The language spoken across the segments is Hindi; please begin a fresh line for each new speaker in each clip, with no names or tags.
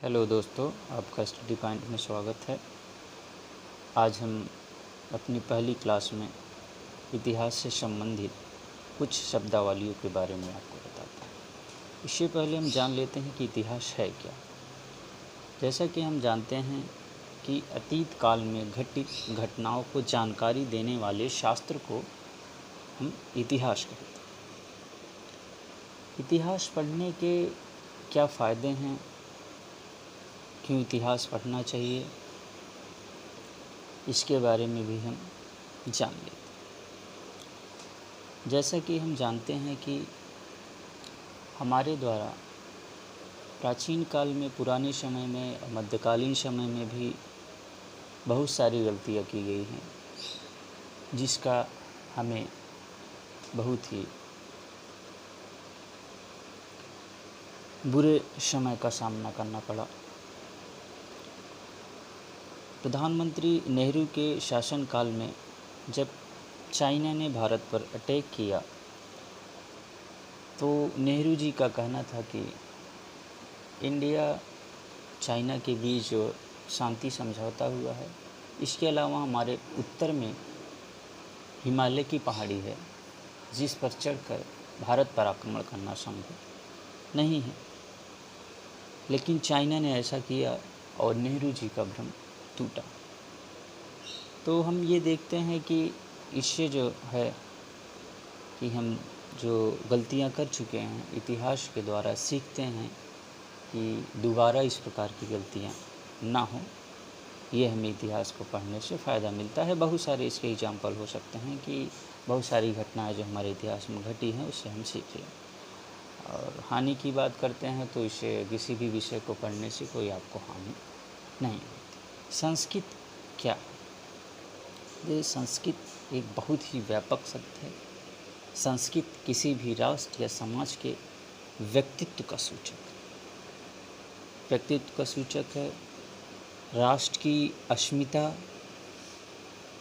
हेलो दोस्तों, आपका स्टडी पॉइंट में स्वागत है। आज हम अपनी पहली क्लास में इतिहास से संबंधित कुछ शब्दावलियों के बारे में आपको बताते हैं। इससे पहले हम जान लेते हैं कि इतिहास है क्या। जैसा कि हम जानते हैं कि अतीत काल में घटित घटनाओं को जानकारी देने वाले शास्त्र को हम इतिहास कहते हैं। इतिहास पढ़ने के क्या फ़ायदे हैं, क्यों इतिहास पढ़ना चाहिए, इसके बारे में भी हम जान लेते हैं। जैसा कि हम जानते हैं कि हमारे द्वारा प्राचीन काल में, पुराने समय में, मध्यकालीन समय में भी बहुत सारी गलतियाँ की गई हैं, जिसका हमें बहुत ही बुरे समय का सामना करना पड़ा। प्रधानमंत्री नेहरू के शासनकाल में जब चाइना ने भारत पर अटैक किया तो नेहरू जी का कहना था कि इंडिया चाइना के बीच जो शांति समझौता हुआ है, इसके अलावा हमारे उत्तर में हिमालय की पहाड़ी है, जिस पर चढ़कर भारत पर आक्रमण करना संभव नहीं है। लेकिन चाइना ने ऐसा किया और नेहरू जी का भ्रम टूटा। तो हम ये देखते हैं कि इससे जो है कि हम जो गलतियां कर चुके हैं, इतिहास के द्वारा सीखते हैं कि दोबारा इस प्रकार की गलतियां ना हो। ये हमें इतिहास को पढ़ने से फ़ायदा मिलता है। बहुत सारे इसके एग्जाम्पल हो सकते हैं कि बहुत सारी घटनाएं जो हमारे इतिहास में घटी हैं, उससे हम सीख लें। और हानि की बात करते हैं तो इसे किसी भी विषय को पढ़ने से कोई आपको हानि नहीं होती। संस्कृत क्या है? ये संस्कृत एक बहुत ही व्यापक शब्द है। संस्कृत किसी भी राष्ट्र या समाज के व्यक्तित्व का सूचक है। राष्ट्र की अस्मिता।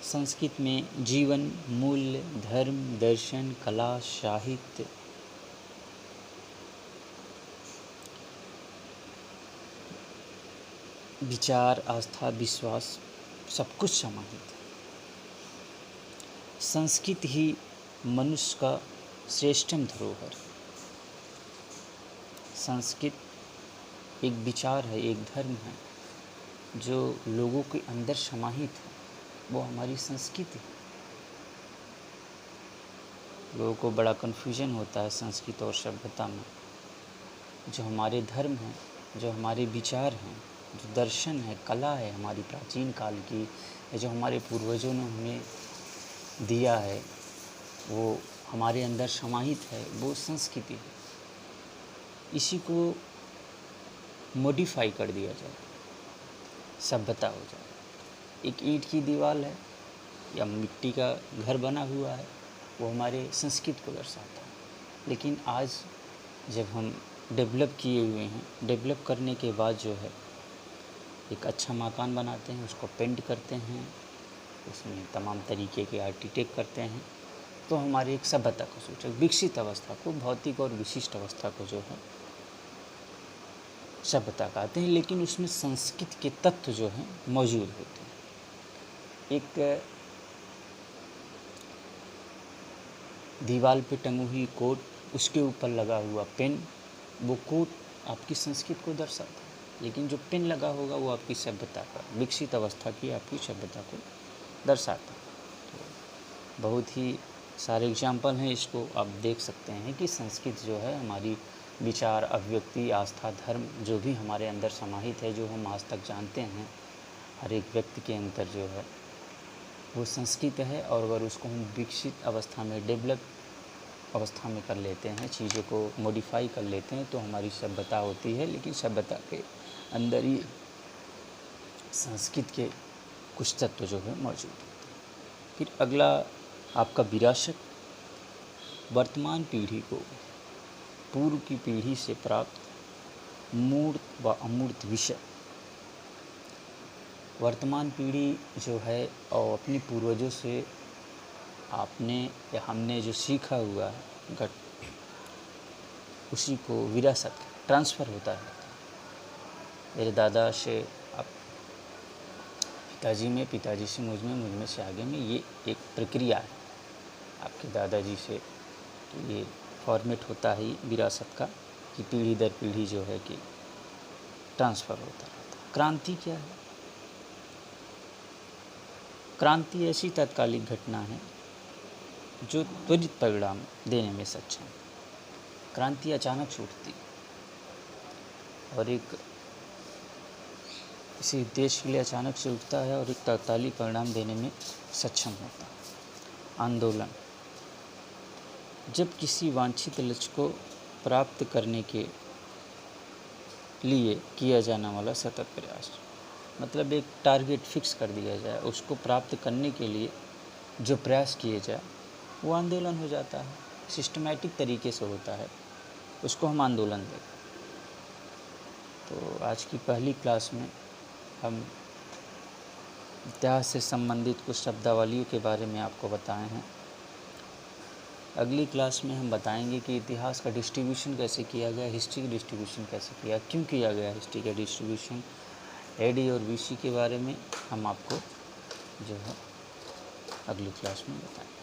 संस्कृत में जीवन, मूल्य, धर्म, दर्शन, कला, साहित्य, विचार, आस्था, विश्वास सब कुछ समाहित है। संस्कृत ही मनुष्य का श्रेष्ठतम धरोहर। संस्कृत एक विचार है, एक धर्म है जो लोगों के अंदर समाहित है, वो हमारी संस्कृति है। लोगों को बड़ा कन्फ्यूजन होता है संस्कृत और सभ्यता में। जो हमारे धर्म हैं, जो हमारे विचार हैं, जो दर्शन है, कला है हमारी प्राचीन काल की, जो हमारे पूर्वजों ने हमें दिया है, वो हमारे अंदर समाहित है, वो संस्कृति है। इसी को मॉडिफाई कर दिया जाए, सभ्यता हो जाए। एक ईंट की दीवार है या मिट्टी का घर बना हुआ है, वो हमारे संस्कृति को दर्शाता है। लेकिन आज जब हम डेवलप किए हुए हैं, डेवलप करने के बाद जो है एक अच्छा मकान बनाते हैं, उसको पेंट करते हैं, उसमें तमाम तरीके के आर्किटेक्ट करते हैं, तो हमारी एक सभ्यता को सूचक, विकसित अवस्था को, भौतिक और विशिष्ट अवस्था को जो है सभ्यता कहते हैं। लेकिन उसमें संस्कृत के तत्व जो हैं मौजूद होते हैं। एक दीवार पे टंगी हुई कोट, उसके ऊपर लगा हुआ पेन, वो कोट आपकी संस्कृति को दर्शाता है। लेकिन जो पेन लगा होगा वो आपकी सभ्यता का, विकसित अवस्था की आपकी सभ्यता को दर्शाता है। तो बहुत ही सारे एग्जाम्पल हैं, इसको आप देख सकते हैं कि संस्कृत जो है हमारी विचार, अभिव्यक्ति, आस्था, धर्म जो भी हमारे अंदर समाहित है, जो हम आज तक जानते हैं, हर एक व्यक्ति के अंदर जो है वो संस्कृत है। और अगर उसको हम विकसित अवस्था में, डेवलप अवस्था में कर लेते हैं, चीज़ों को मॉडिफाई कर लेते हैं, तो हमारी सभ्यता होती है। लेकिन सभ्यता के अंदर ही संस्कृत के कुछ तत्व जो है मौजूद होते हैं। फिर अगला आपका विरासत। वर्तमान पीढ़ी को पूर्व की पीढ़ी से प्राप्त मूर्त व अमूर्त विषय। वर्तमान पीढ़ी जो है और अपने पूर्वजों से आपने या हमने जो सीखा हुआ है, उसी को विरासत ट्रांसफ़र होता है। मेरे दादा से अब पिताजी में, पिताजी से मुझ में से आगे में, ये एक प्रक्रिया है आपके दादाजी से। तो ये फॉर्मेट होता है विरासत का कि पीढ़ी दर पीढ़ी जो है कि ट्रांसफ़र होता रहता है। क्रांति क्या है? क्रांति ऐसी तात्कालिक घटना है जो त्वरित परिणाम देने में सक्षम है। क्रांति अचानक छूटती और एक किसी देश के लिए अचानक से उठता है और एक तात्कालिक परिणाम देने में सक्षम होता है। आंदोलन जब किसी वांछित लक्ष्य को प्राप्त करने के लिए किया जाने वाला सतत प्रयास, मतलब एक टारगेट फिक्स कर दिया जाए, उसको प्राप्त करने के लिए जो प्रयास किए जाए वो आंदोलन हो जाता है। सिस्टमैटिक तरीके से होता है, उसको हम आंदोलन देते हैं। तो आज की पहली क्लास में हम इतिहास से संबंधित कुछ शब्दावलियों के बारे में आपको बताए हैं। अगली क्लास में हम बताएंगे कि इतिहास का डिस्ट्रीब्यूशन कैसे किया गया, हिस्ट्री का डिस्ट्रीब्यूशन कैसे किया, क्यों किया गया हिस्ट्री का डिस्ट्रीब्यूशन, एडी और बीसी के बारे में हम आपको जो है अगली क्लास में बताएंगे।